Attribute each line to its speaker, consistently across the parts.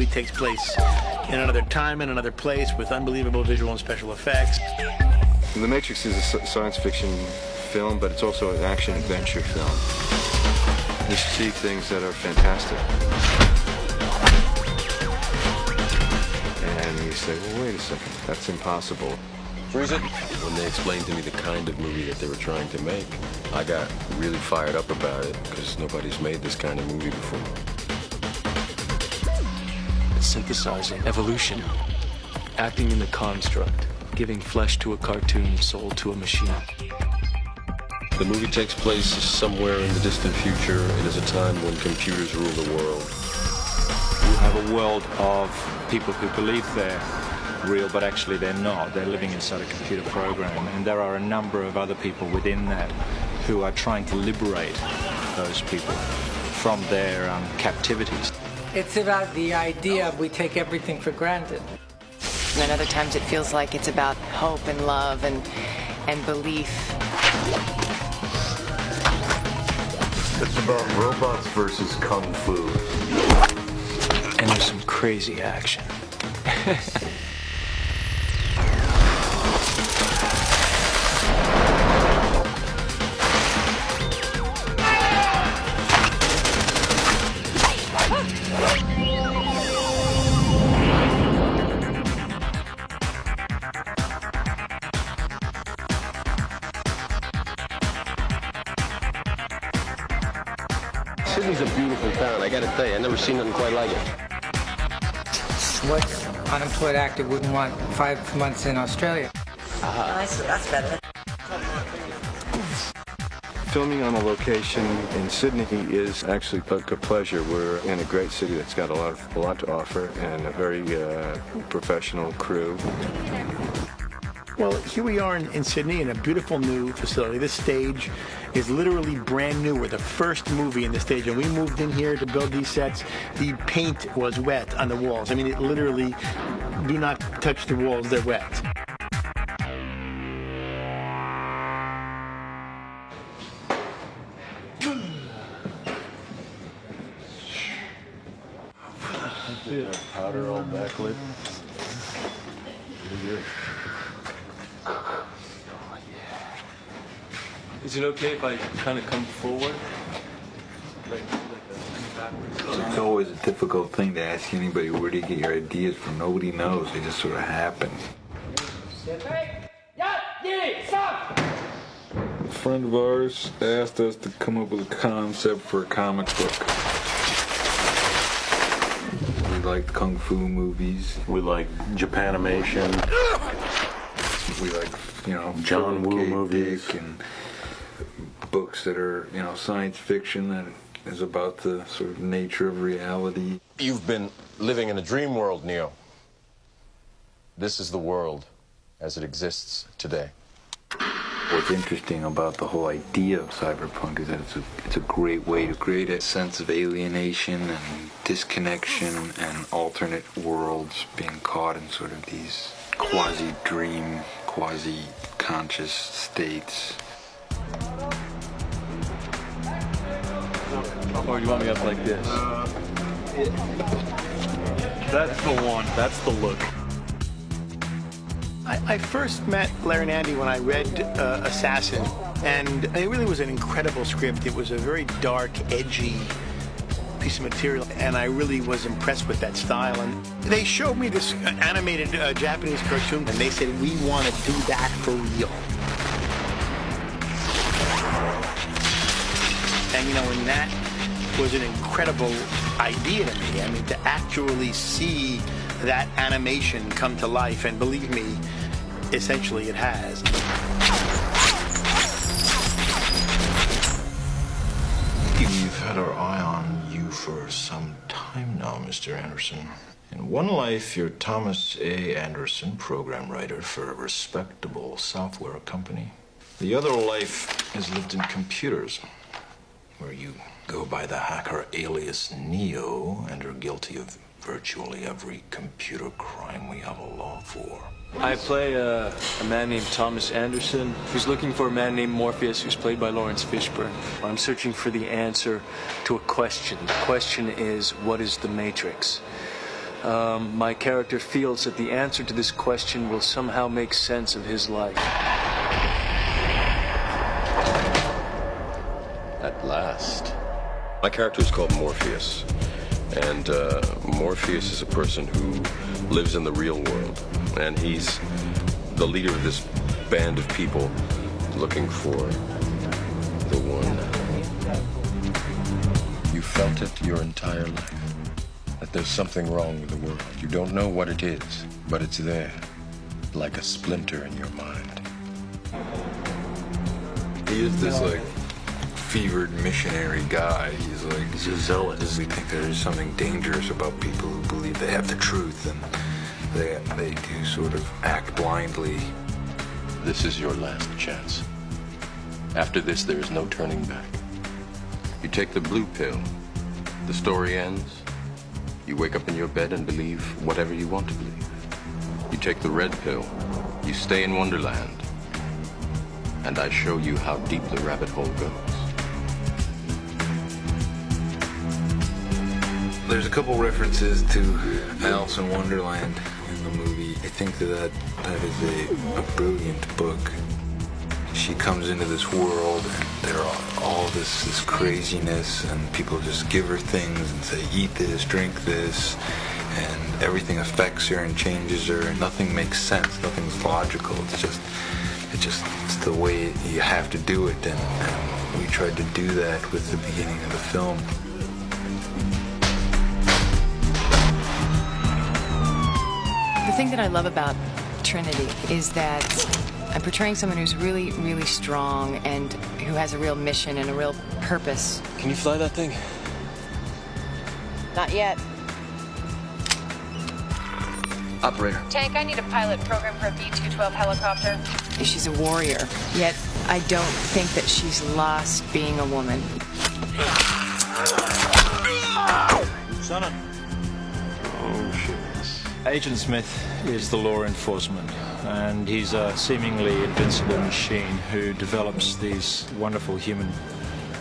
Speaker 1: movie takes place in another time and another place with unbelievable visual and special effects.
Speaker 2: The Matrix is a science fiction film, but it's also an action-adventure film. You see things that are fantastic. And you say, well, wait a second, that's impossible.
Speaker 3: Freeze it. When they explained to me the kind of movie that they were trying to make, I got really fired up about it because nobody's made this kind of movie before.
Speaker 4: It's synthesizing evolution, acting in the construct, giving flesh to a cartoon, soul to a machine.
Speaker 3: The movie takes place somewhere in the distant future. It is a time when computers rule the world.
Speaker 5: You have a world of people who believe they're real, but actually they're not. They're living inside a computer program, and there are a number of other people within that who are trying to liberate those people from their captivities.
Speaker 6: It's about the idea of we take everything for granted.
Speaker 7: And then other times it feels like it's about hope and love and belief.
Speaker 8: It's about robots versus kung fu.
Speaker 4: And there's some crazy action.
Speaker 3: Sydney's a beautiful town. I gotta tell you, I've never seen nothing quite like it.
Speaker 6: What unemployed actor wouldn't want 5 months in Australia?
Speaker 9: That's better.
Speaker 2: Filming on a location in Sydney is actually a pleasure. We're in a great city that's got a lot to offer and a very professional crew.
Speaker 1: Well, here we are in Sydney in a beautiful new facility. This stage is literally brand new. We're the first movie in the stage. And we moved in here to build these sets. The paint was wet on the walls. I mean, it literally, do not touch the walls, they're wet.
Speaker 8: Powder all backlit.
Speaker 4: Is it okay if I kind of come forward?
Speaker 8: It's always a difficult thing to ask anybody where do you get your ideas from. Nobody knows. They just sort of happen. A friend of ours asked us to come up with a concept for a comic book. We liked kung fu movies.
Speaker 10: We like Japanimation.
Speaker 8: We like,
Speaker 10: John Woo
Speaker 8: K.
Speaker 10: movies.
Speaker 8: Dick and books that are, science fiction that is about the sort of nature of reality.
Speaker 3: You've been living in a dream world, Neo. This is the world as it exists today.
Speaker 8: What's interesting about the whole idea of cyberpunk is that it's a great way to create a sense of alienation and disconnection and alternate worlds being caught in sort of these quasi-dream, quasi-conscious states.
Speaker 4: Or do you want me up like this?
Speaker 10: That's the one. That's the look.
Speaker 1: I first met Larry and Andy when I read Assassin, and it really was an incredible script. It was a very dark, edgy piece of material, and I really was impressed with that style. And they showed me this animated Japanese cartoon, and they said, we want to do that for real. And and that was an incredible idea to me. I mean, to actually see that animation come to life, and believe me, essentially it has.
Speaker 11: We've had our eye on you for some time now, Mr. Anderson. In one life, you're Thomas A. Anderson, program writer for a respectable software company. The other life is lived in computers, where you go by the hacker alias Neo and are guilty of virtually every computer crime we have a law for.
Speaker 4: I play a man named Thomas Anderson who's looking for a man named Morpheus who's played by Lawrence Fishburne. I'm searching for the answer to a question. The question is, what is the Matrix? my character feels that the answer to this question will somehow make sense of his life.
Speaker 3: At last. My character is called Morpheus. And Morpheus is a person who lives in the real world. And he's the leader of this band of people looking for the one. You felt it your entire life. That there's something wrong with the world. You don't know what it is, but it's there. Like a splinter in your mind.
Speaker 8: He is this, like, fevered missionary guy. He's a zealot. We think there's something dangerous about people who believe they have the truth, and they do sort of act blindly.
Speaker 3: This is your last chance. After this, there is no turning back. You take the blue pill. The story ends. You wake up in your bed and believe whatever you want to believe. You take the red pill. You stay in Wonderland. And I show you how deep the rabbit hole goes.
Speaker 8: There's a couple references to Alice in Wonderland in the movie. I think that is a brilliant book. She comes into this world and there are all this craziness, and people just give her things and say, eat this, drink this, and everything affects her and changes her, and nothing makes sense, nothing's logical. It's the way you have to do it, and we tried to do that with the beginning of the film.
Speaker 7: The thing that I love about Trinity is that I'm portraying someone who's really, really strong and who has a real mission and a real purpose.
Speaker 4: Can you fly that thing?
Speaker 7: Not yet.
Speaker 4: Operator.
Speaker 12: Tank, I need a pilot program for a B-212 helicopter.
Speaker 7: She's a warrior, yet I don't think that she's lost being a woman.
Speaker 5: Son. Oh, shit. Agent Smith is the law enforcement, and he's a seemingly invincible machine who develops these wonderful human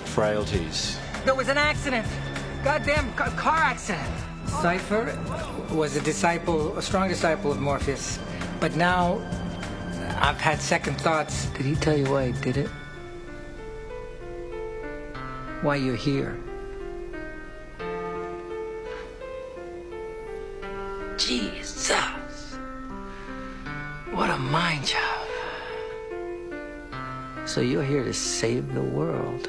Speaker 5: frailties.
Speaker 6: There was an accident. Goddamn car accident. Cypher was a strong disciple of Morpheus. But now I've had second thoughts. Did he tell you why he did it? Why you're here? Jesus. What a mind job. So you're here to save the world.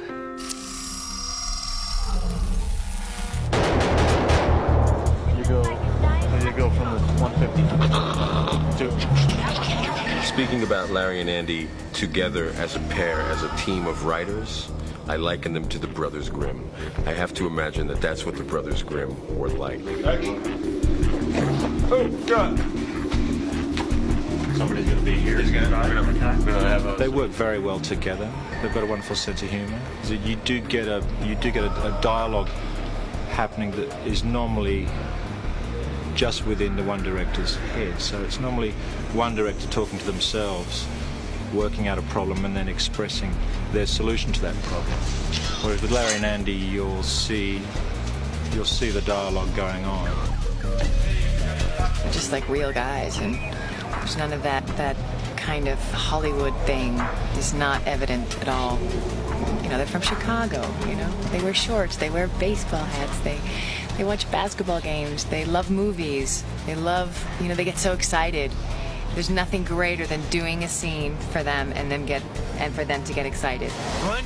Speaker 10: You go from the 150 to...
Speaker 3: Speaking about Larry and Andy together as a pair, as a team of writers, I liken them to the Brothers Grimm. I have to imagine that that's what the Brothers Grimm were like.
Speaker 10: Oh, God. Somebody's going to be here.
Speaker 5: They work very well together. They've got a wonderful sense of humor. So you do get a dialogue happening that is normally just within the one director's head. So it's normally one director talking to themselves, working out a problem and then expressing their solution to that problem. Whereas with Larry and Andy, you'll see the dialogue going on.
Speaker 7: They're just like real guys, and there's none of that kind of Hollywood thing is not evident at all. You know, they're from Chicago, you know. They wear shorts, they wear baseball hats, they watch basketball games, they love movies, they love, you know, they get so excited. There's nothing greater than doing a scene for them and for them to get excited.
Speaker 4: One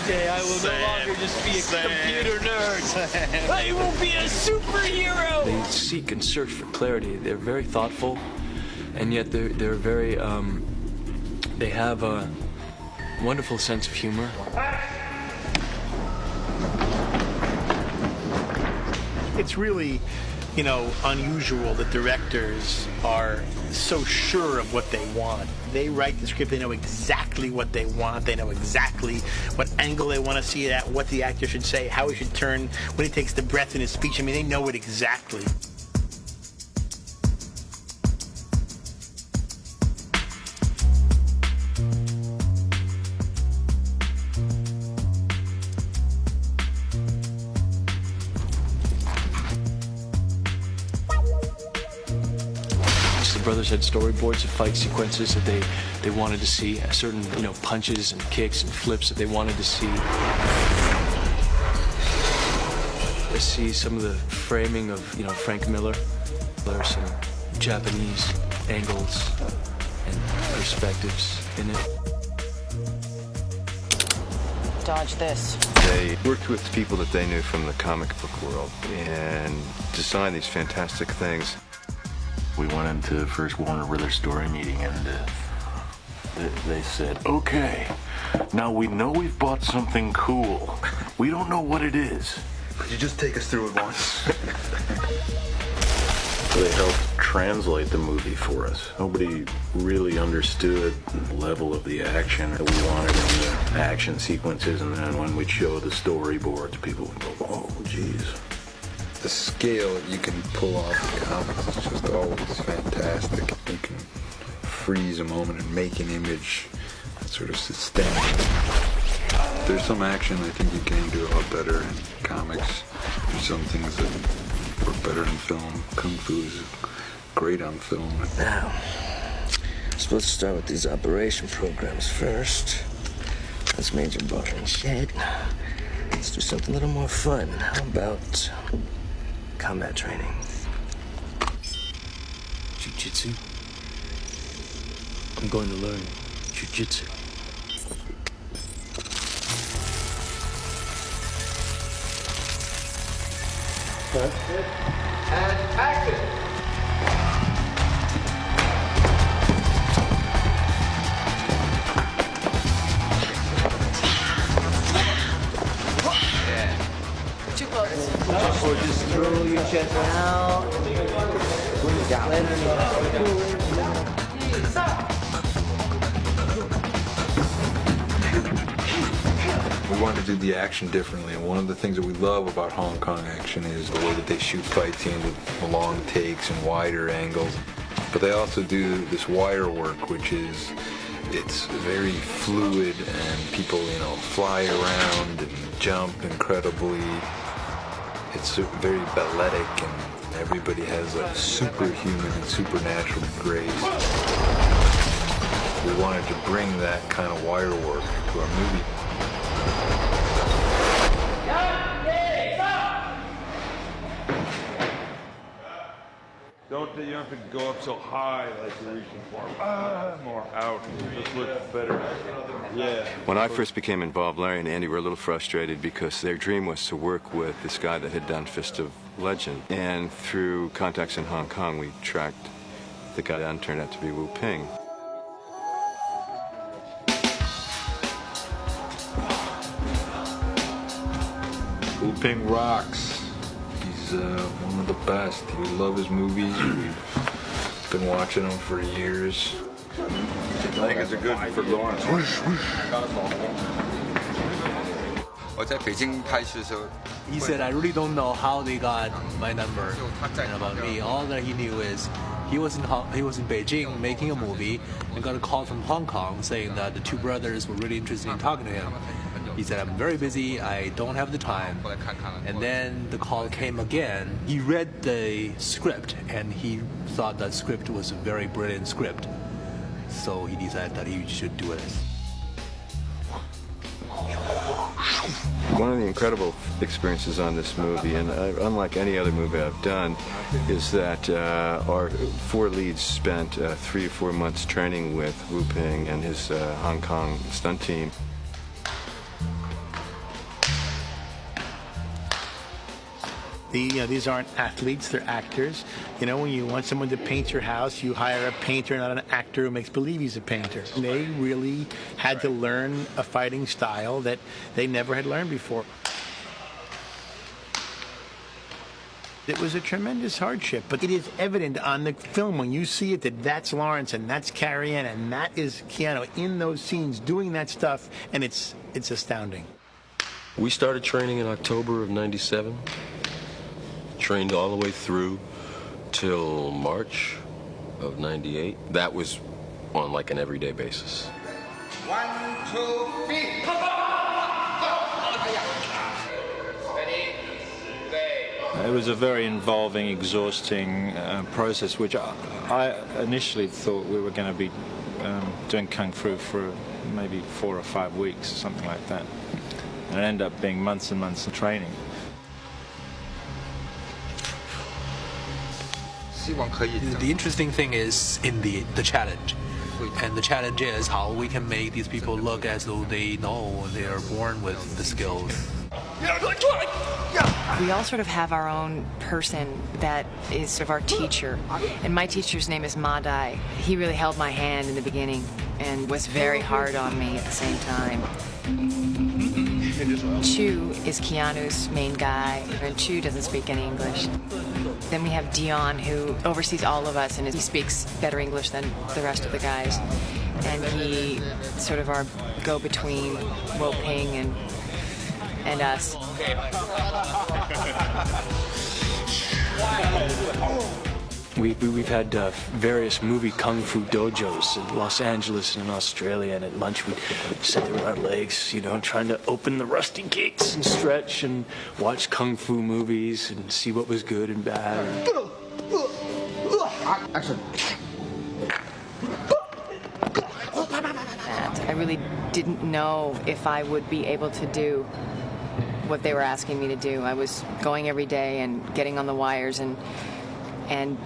Speaker 4: day, I will no longer just be a computer nerd. I will be a superhero. They seek and search for clarity. They're very thoughtful, and yet they're very. They have a wonderful sense of humor.
Speaker 1: It's really, you know, unusual that directors are so sure of what they want. They write the script, they know exactly what they want, they know exactly what angle they want to see it at, what the actor should say, how he should turn, when he takes the breath in his speech. I mean, they know it exactly.
Speaker 4: brothers had storyboards of fight sequences that they wanted to see, certain punches and kicks and flips that they wanted to see. I see some of the framing of Frank Miller. There's some Japanese angles and perspectives in it.
Speaker 12: Dodge this.
Speaker 2: They worked with people that they knew from the comic book world and designed these fantastic things.
Speaker 11: We went into the first Warner Brothers story meeting, and they said, "Okay, now we know we've bought something cool. We don't know what it is.
Speaker 13: Could you just take us through it once?"
Speaker 11: They helped translate the movie for us. Nobody really understood the level of the action that we wanted in the action sequences, and then when we'd show the storyboards, people would go, "Oh, geez."
Speaker 8: The scale that you can pull off the comics is just always fantastic. You can freeze a moment and make an image that sort of sustains. There's some action I think you can do a lot better in comics. There's some things that work better in film. Kung Fu is great on film.
Speaker 14: Now, I'm supposed to start with these operation programs first. That's Major Butter and Shed. Let's do something a little more fun. How about combat training?
Speaker 4: Jiu-jitsu? I'm going to learn jiu-jitsu.
Speaker 15: And action!
Speaker 12: Too close.
Speaker 15: Or just throw your chest out.
Speaker 8: We wanted to do the action differently, and one of the things that we love about Hong Kong action is the way that they shoot fight scenes with long takes and wider angles. But they also do this wire work, which is, it's very fluid, and people, fly around and jump incredibly. It's very balletic, and everybody has like superhuman and supernatural grace. We wanted to bring that kind of wire work to our movie.
Speaker 10: You don't have to go up so high like you're reaching for. More out. Just look better. Yeah.
Speaker 2: When I first became involved, Larry and Andy were a little frustrated because their dream was to work with this guy that had done Fist of Legend. And through contacts in Hong Kong, we tracked the guy down, turned out to be Wu Ping.
Speaker 8: Wu Ping rocks. He's one of the best. We love his movies. We've been watching them for years.
Speaker 13: I think it's a good for Lawrence.
Speaker 4: He said, I really don't know how they got my number and about me. All that he knew is he was in Beijing making a movie and got a call from Hong Kong saying that the two brothers were really interested in talking to him. He said, I'm very busy, I don't have the time. And then the call came again. He read the script and he thought that script was a very brilliant script. So he decided that he should do it.
Speaker 2: One of the incredible experiences on this movie, and unlike any other movie I've done, is that our four leads spent 3 or 4 months training with Wu Ping and his Hong Kong stunt team.
Speaker 1: These aren't athletes, they're actors. When you want someone to paint your house, you hire a painter, not an actor who makes believe he's a painter. They really had to learn a fighting style that they never had learned before. It was a tremendous hardship, but it is evident on the film when you see it that that's Lawrence and that's Carrie-Anne and that is Keanu in those scenes doing that stuff, and it's astounding.
Speaker 3: We started training in October of '97. Trained all the way through till March of '98. That was on like an everyday basis.
Speaker 15: 1, 2, 3.
Speaker 5: It was a very involving, exhausting process, which I initially thought we were going to be doing kung fu for maybe 4 or 5 weeks, or something like that. And it ended up being months and months of training.
Speaker 16: The interesting thing is in the challenge. And the challenge is how we can make these people look as though they know they are born with the skills.
Speaker 7: We all sort of have our own person that is sort of our teacher. And my teacher's name is Ma Dai. He really held my hand in the beginning and was very hard on me at the same time. Chu is Keanu's main guy, and Chu doesn't speak any English. Then we have Dion, who oversees all of us, and he speaks better English than the rest of the guys. And he sort of our go-between Wo Ping and us.
Speaker 4: We've had various movie kung fu dojos in Los Angeles and in Australia, and at lunch we'd sit there with our legs, you know, trying to open the rusty gates and stretch and watch kung fu movies and see what was good and bad.
Speaker 7: I really didn't know if I would be able to do what they were asking me to do. I was going every day and getting on the wires and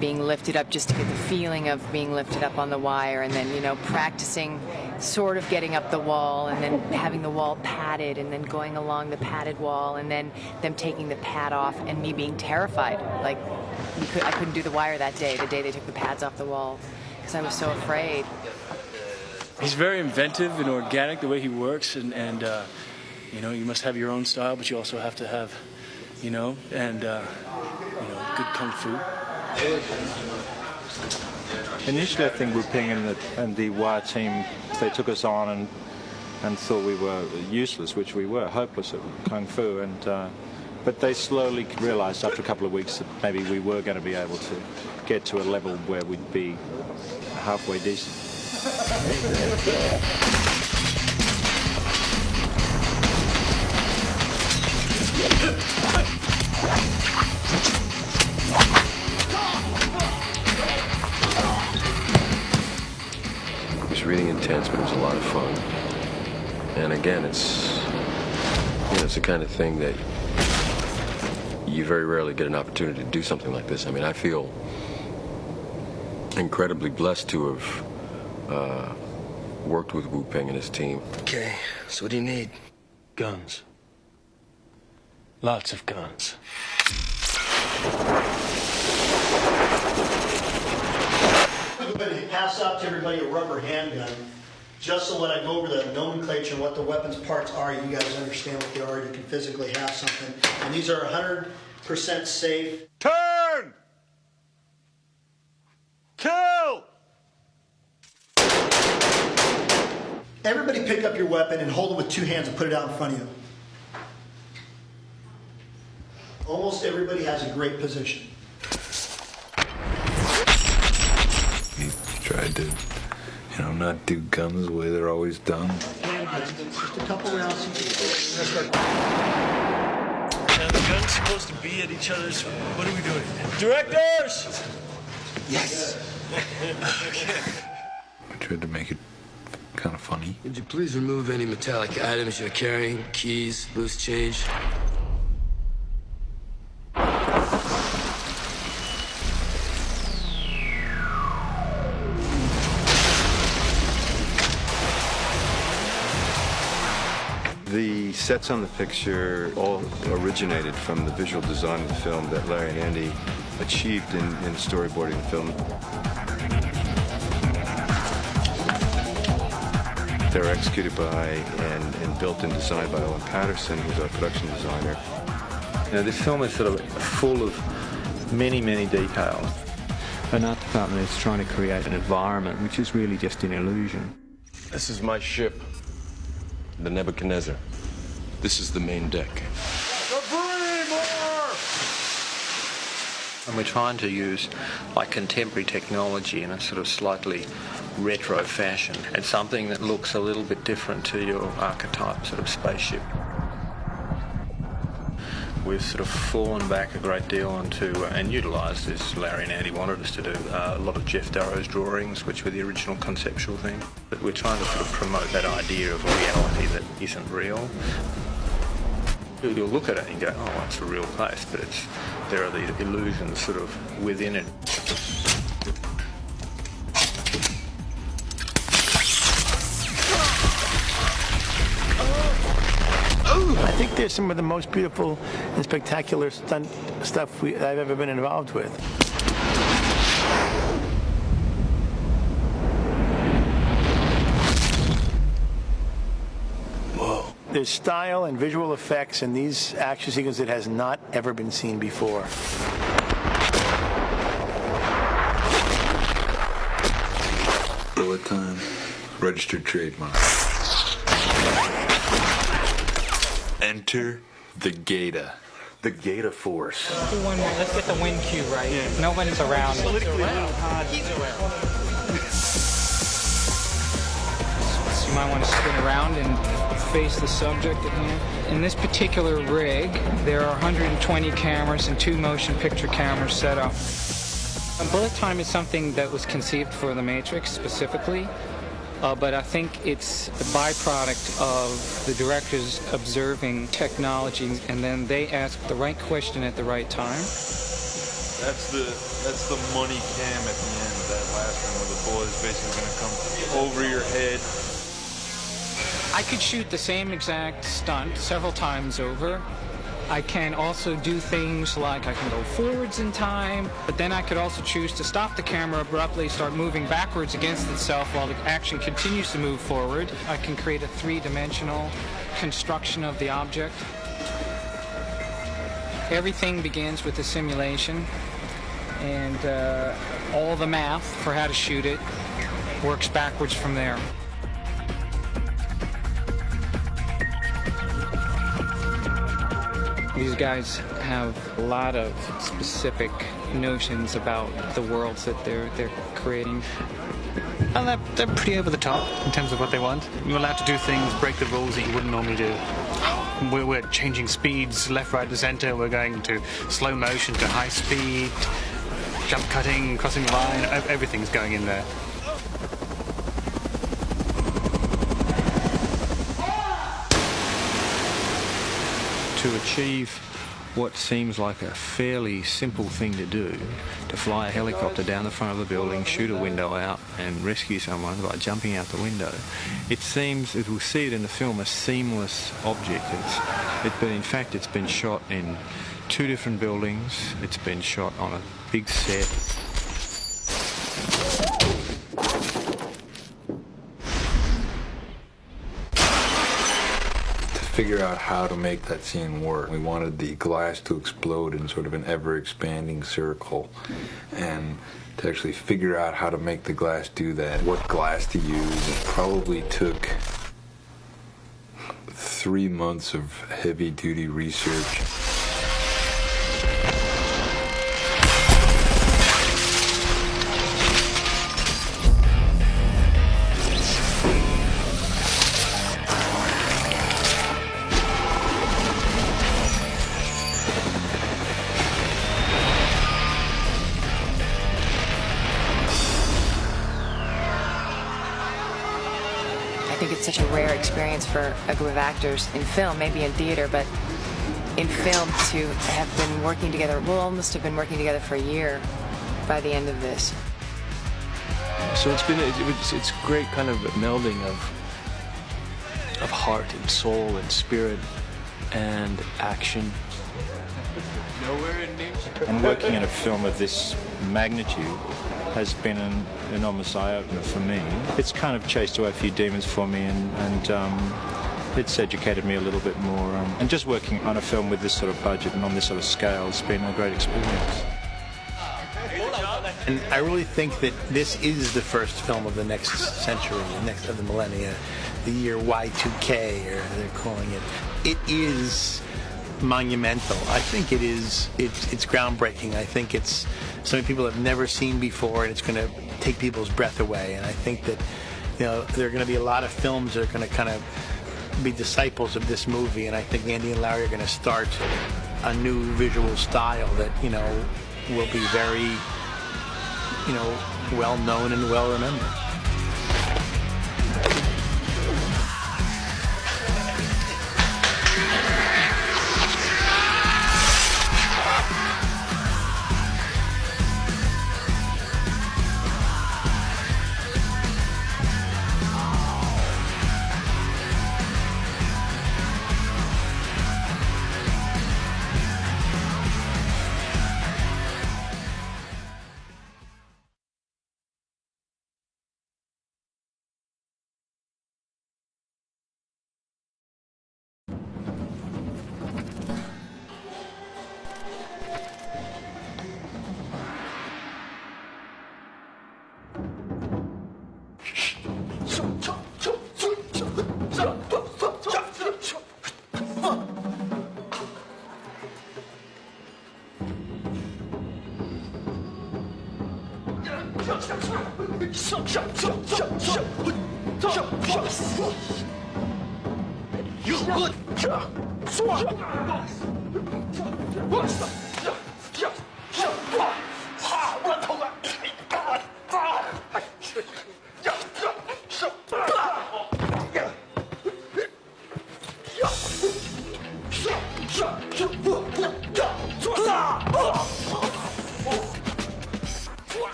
Speaker 7: being lifted up just to get the feeling of being lifted up on the wire, and then, you know, practicing sort of getting up the wall and then having the wall padded and then going along the padded wall and then them taking the pad off and me being terrified. Like, I couldn't do the wire that day, the day they took the pads off the wall, because I was so afraid.
Speaker 4: He's very inventive and organic the way he works, and you know, you must have your own style, but you also have to have, you know, and good kung fu.
Speaker 5: Initially, I think Wu Ping and the wire team, they took us on and thought we were useless, which we were, hopeless at kung fu. But they slowly realized after a couple of weeks that maybe we were going to be able to get to a level where we'd be halfway decent.
Speaker 3: It was really intense, but it was a lot of fun. And again, it's the kind of thing that you very rarely get an opportunity to do something like this. I mean, I feel incredibly blessed to have worked with Wu Ping and his team.
Speaker 14: Okay, so what do you need?
Speaker 4: Guns. Lots of guns.
Speaker 17: I'm going to pass out to everybody a rubber handgun, just so when I go over the nomenclature and what the weapons parts are, you guys understand what they are. You can physically have something. And these are 100% safe.
Speaker 10: Turn! Kill!
Speaker 17: Everybody pick up your weapon and hold it with 2 hands and put it out in front of you. Almost everybody has a great position.
Speaker 8: He tried to, not do guns the way they're always done.
Speaker 17: Just a couple rounds.
Speaker 4: Now the gun's supposed to be at each other's. What are we doing? Directors!
Speaker 17: Yes.
Speaker 4: Okay.
Speaker 8: I tried to make it kind of funny.
Speaker 14: Would you please remove any metallic items you're carrying? Keys, loose change?
Speaker 2: The sets on the picture all originated from the visual design of the film that Larry and Andy achieved in storyboarding the film. They were executed by and built and designed by Owen Patterson, who's our production designer.
Speaker 5: This film is sort of full of many, many details. An art department is trying to create an environment which is really just an illusion.
Speaker 3: This is my ship, the Nebuchadnezzar. This is the main deck.
Speaker 18: And we're trying to use contemporary technology in a sort of slightly retro fashion, and something that looks a little bit different to your archetype sort of spaceship. we've sort of fallen back a great deal onto, and utilised, as Larry and Andy wanted us to do, a lot of Jeff Darrow's drawings, which were the original conceptual thing. But we're trying to sort of promote that idea of a reality that isn't real. You'll look at it and go, oh, it's a real place, but there are these illusions sort of within it.
Speaker 1: I think there's some of the most beautiful and spectacular stunt stuff I've ever been involved with. Whoa. There's style and visual effects in these action sequences that has not ever been seen before.
Speaker 8: Bullet time. Registered trademark. Enter the Gata. The Gata Force.
Speaker 6: Do one more. Let's get the wind cue right. Yeah. Nobody's around. So you might want to spin around and face the subject at hand. In this particular rig, there are 120 cameras and 2 motion picture cameras set up. Bullet time is something that was conceived for the Matrix specifically. But I think it's the byproduct of the directors observing technology, and then they ask the right question at the right time.
Speaker 10: That's the money cam at the end, that last one where the bullet is basically going to come over your head.
Speaker 6: I could shoot the same exact stunt several times over. I can also do things like I can go forwards in time, but then I could also choose to stop the camera abruptly, start moving backwards against itself while the action continues to move forward. I can create a 3-dimensional construction of the object. Everything begins with a simulation, and all the math for how to shoot it works backwards from there. These guys have a lot of specific notions about the worlds that they're creating.
Speaker 19: Well, they're pretty over the top in terms of what they want. You're allowed to do things, break the rules that you wouldn't normally do. We're changing speeds left, right, and center. We're going to slow motion to high speed, jump cutting, crossing the line. Everything's going in there.
Speaker 18: To achieve what seems like a fairly simple thing to do, to fly a helicopter down the front of the building, shoot a window out and rescue someone by jumping out the window, it seems, as we'll see it in the film, a seamless object. In fact, it's been shot in 2 different buildings. It's been shot on a big set.
Speaker 8: Figure out how to make that scene work. We wanted the glass to explode in sort of an ever-expanding circle, and to actually figure out how to make the glass do that, what glass to use. It probably took 3 months of heavy-duty research.
Speaker 7: I think it's such a rare experience for a group of actors in film, maybe in theater, but in film to have been working together. We'll almost have been working together for a year by the end of this.
Speaker 4: So it's great kind of melding of heart and soul and spirit and action.
Speaker 5: And working in a film of this magnitude has been an enormous eye-opener for me. It's kind of chased away a few demons for me, and it's educated me a little bit more. And just working on a film with this sort of budget and on this sort of scale has been a great experience.
Speaker 1: And I really think that this is the first film of the next century, of the millennia, the year Y2K, or they're calling it. It is monumental. I think it is. It's groundbreaking. I think it's something people have never seen before, and it's going to take people's breath away. And I think that, you know, there are going to be a lot of films that are going to kind of be disciples of this movie. And I think Andy and Larry are going to start
Speaker 6: a new visual style that, will be very, well known and well remembered.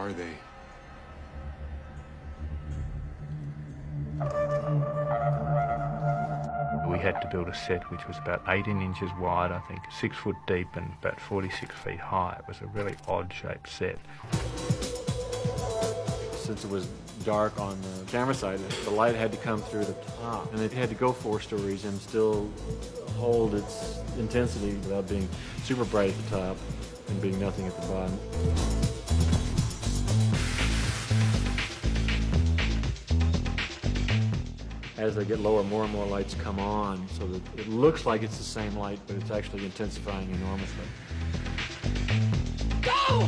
Speaker 11: are they?
Speaker 18: We had to build a set which was about 18 inches wide, I think, 6 foot deep and about 46 feet high. It was a really odd-shaped set.
Speaker 5: Since it was dark on the camera side, the light had to come through the top, and it had to go 4 stories and still hold its intensity without being super bright at the top and being nothing at the bottom. As they get lower, more and more lights come on, so that it looks like it's the same light, but it's actually intensifying enormously.
Speaker 12: Go!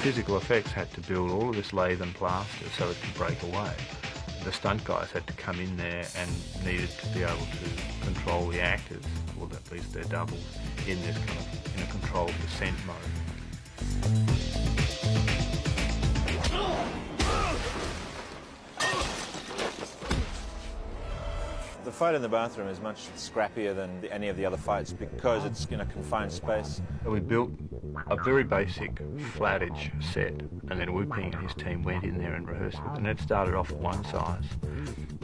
Speaker 18: Physical effects had to build all of this lathe and plaster so it could break away. The stunt guys had to come in there and needed to be able to control the actors, or at least their doubles, in this kind of in a controlled descent mode.
Speaker 5: The fight in the bathroom is much scrappier than any of the other fights because it's in a confined space.
Speaker 18: We built a very basic flat-edge set, and then Wu Ping and his team went in there and rehearsed it. And it started off at one size,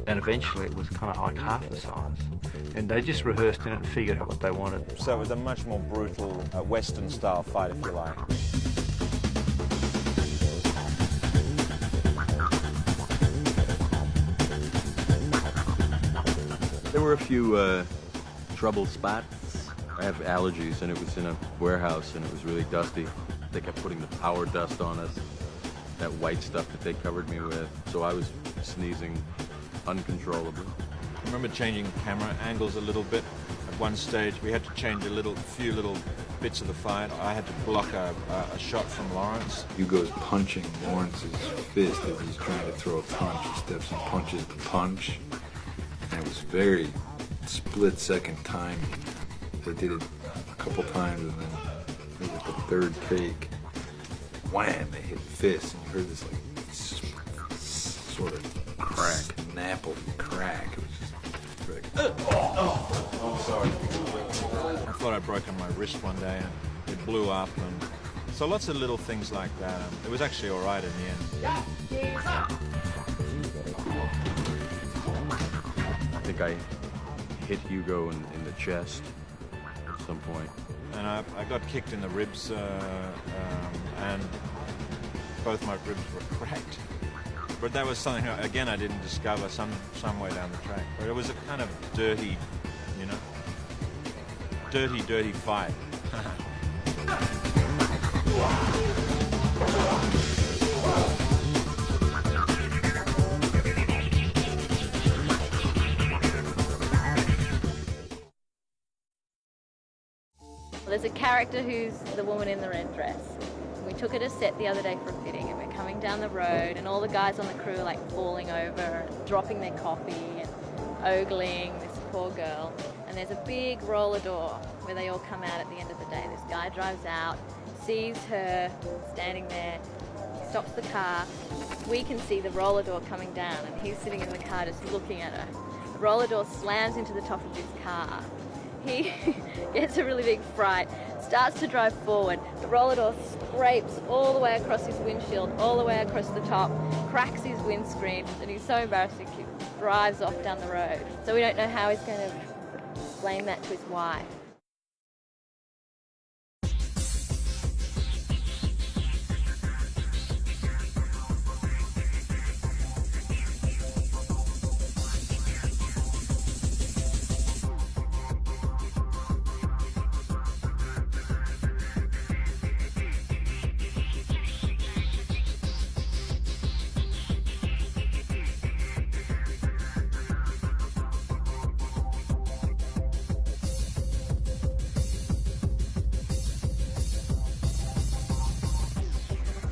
Speaker 18: and eventually it was kind of like half the size. And they just rehearsed in it and figured out what they wanted.
Speaker 5: So it was a much more brutal Western-style fight, if you like.
Speaker 2: There were a few trouble spots. I have allergies, and it was in a warehouse, and it was really dusty. They kept putting the power dust on us, that white stuff that they covered me with. So I was sneezing uncontrollably.
Speaker 5: I remember changing camera angles a little bit. At one stage, we had to change a few little bits of the fight. I had to block a shot from Lawrence.
Speaker 8: Hugo's punching Lawrence's fist as he's trying to throw a punch. He steps and punches the punch. And it was very split-second timing. They did it a couple times, and then it was the third take. Wham! They hit fists, and you heard this like sort of crack, snapple crack. It was just like,
Speaker 5: I'm sorry. I thought I'd broken my wrist one day, and it blew up, and so lots of little things like that. It was actually all right in the end.
Speaker 2: I think I hit Hugo in the chest at some point.
Speaker 5: And I got kicked in the ribs, and both my ribs were cracked. But that was something, again, I didn't discover some way down the track. But it was a kind of dirty, you know, dirty fight.
Speaker 20: There's a character who's the woman in the red dress. We took her to set the other day for a fitting, and we're coming down the road, and all the guys on the crew are like falling over and dropping their coffee and ogling this poor girl. And there's a big roller door where they all come out at the end of the day. This guy drives out, sees her standing there, stops the car. We can see the roller door coming down, and he's sitting in the car just looking at her. The roller door slams into the top of his car. He gets a really big fright, starts to drive forward. The roller door scrapes all the way across his windshield, all the way across the top, cracks his windscreen, and he's so embarrassed he drives off down the road. So we don't know how he's going to explain that to his wife.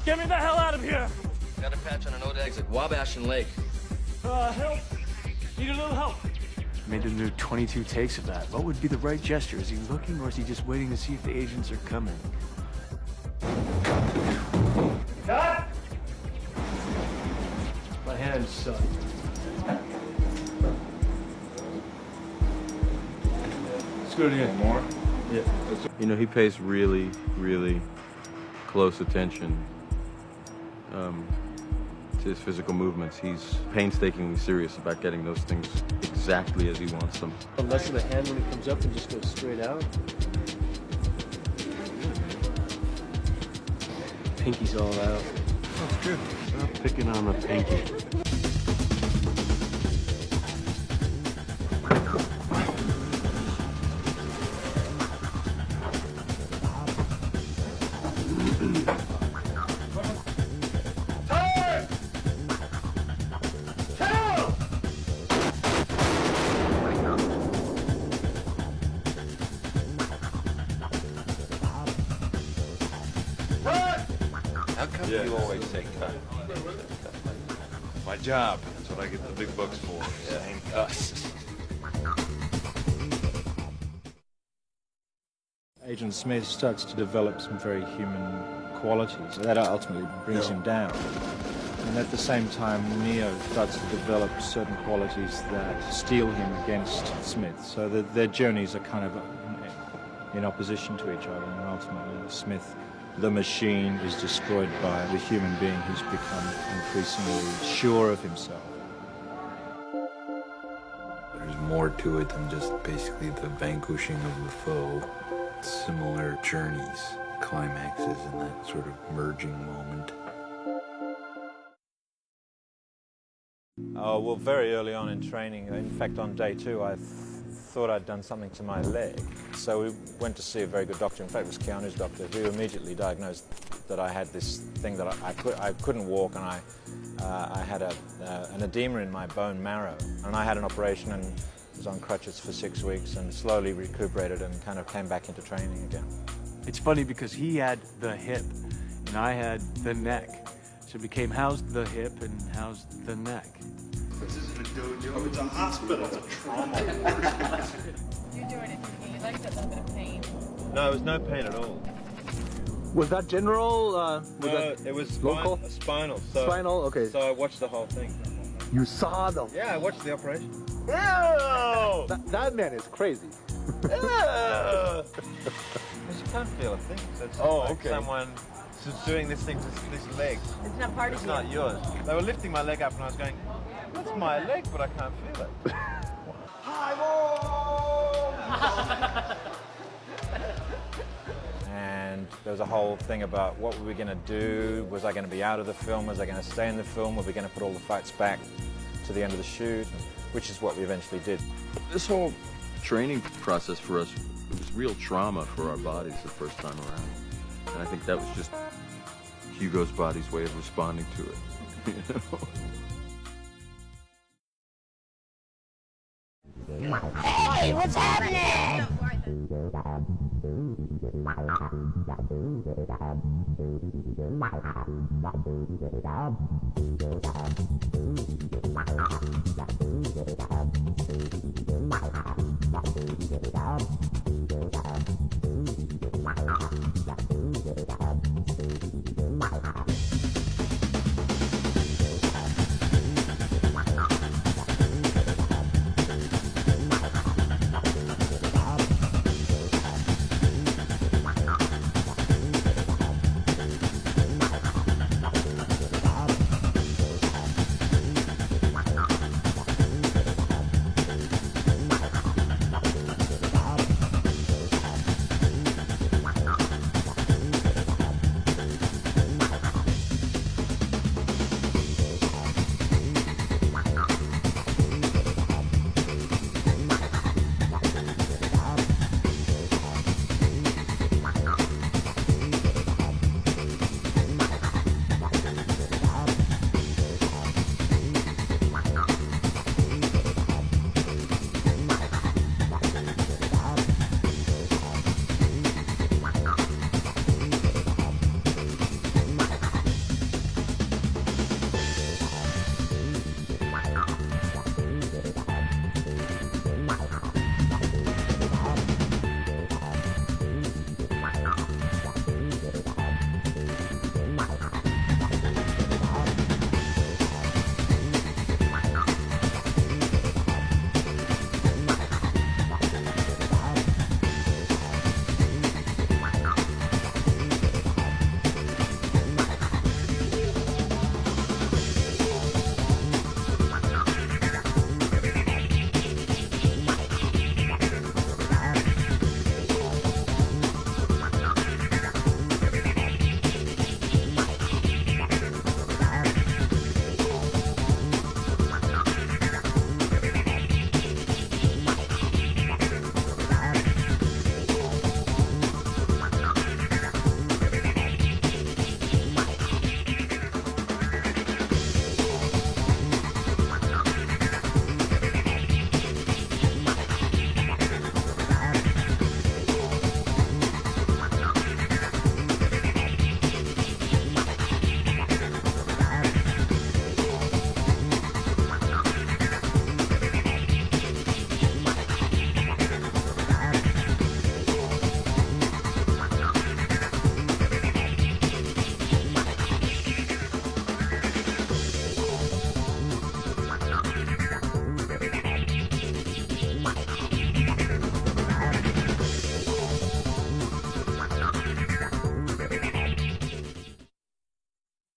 Speaker 21: Get me the hell out of here!
Speaker 14: Got a patch on an old exit, Wabash and Lake.
Speaker 21: Help! Need a little help.
Speaker 4: Made him do 22 takes of that. What would be the right gesture? Is he looking, or is he just waiting to see if the agents are coming?
Speaker 21: Cut!
Speaker 4: My hands suck.
Speaker 21: Let's do it again.
Speaker 8: More?
Speaker 2: Yeah. You know, he pays really, really close attention to his physical movements. He's painstakingly serious about getting those things exactly as he wants them.
Speaker 9: Less of a hand when it comes up and just goes straight out. Pinky's all out.
Speaker 2: That's good. Stop picking on the pinky.
Speaker 10: Yeah. You always say cut. My job. That's what I get the big bucks for. Saying cuss.
Speaker 5: Agent Smith starts to develop some very human qualities that ultimately brings him down. And at the same time, Neo starts to develop certain qualities that steel him against Smith. So that their journeys are kind of in opposition to each other, and ultimately Smith, the machine, is destroyed by the human being who's become increasingly sure of himself.
Speaker 8: There's more to it than just basically the vanquishing of the foe. Similar journeys, climaxes, and that sort of merging moment.
Speaker 5: Oh, well, very early on in training, in fact on day 2, I thought I'd done something to my leg. So we went to see a very good doctor, in fact it was Keanu's doctor, who immediately diagnosed that I had this thing that I couldn't walk, and I had an edema in my bone marrow. And I had an operation and was on crutches for 6 weeks and slowly recuperated and kind of came back into training again.
Speaker 9: It's funny because he had the hip and I had the neck. So it became how's the hip and how's the neck.
Speaker 10: This isn't a dojo, it's a hospital, it's a trauma.
Speaker 12: You're doing it thinking you liked that little bit of pain.
Speaker 10: No, it was no pain at all.
Speaker 9: Was that general?
Speaker 10: It was
Speaker 9: local?
Speaker 10: Spinal.
Speaker 9: Spinal, okay.
Speaker 10: So I watched the whole thing.
Speaker 9: You saw them?
Speaker 10: Yeah, I watched the operation.
Speaker 9: Ew! That man is crazy.
Speaker 10: Because you can't feel a thing. So it's like someone just doing this thing to this leg.
Speaker 12: It's not part of
Speaker 10: It's
Speaker 12: you.
Speaker 10: not yours. They were lifting my leg up and I was going, that's my leg, but I can't feel it.
Speaker 5: And there was a whole thing about what were we going to do? Was I going to be out of the film? Was I going to stay in the film? Were we going to put all the fights back to the end of the shoot? Which is what we eventually did.
Speaker 2: This whole training process for us, it was real trauma for our bodies the first time around. And I think that was just Hugo's body's way of responding to it. You know?
Speaker 15: Hey, what's happening?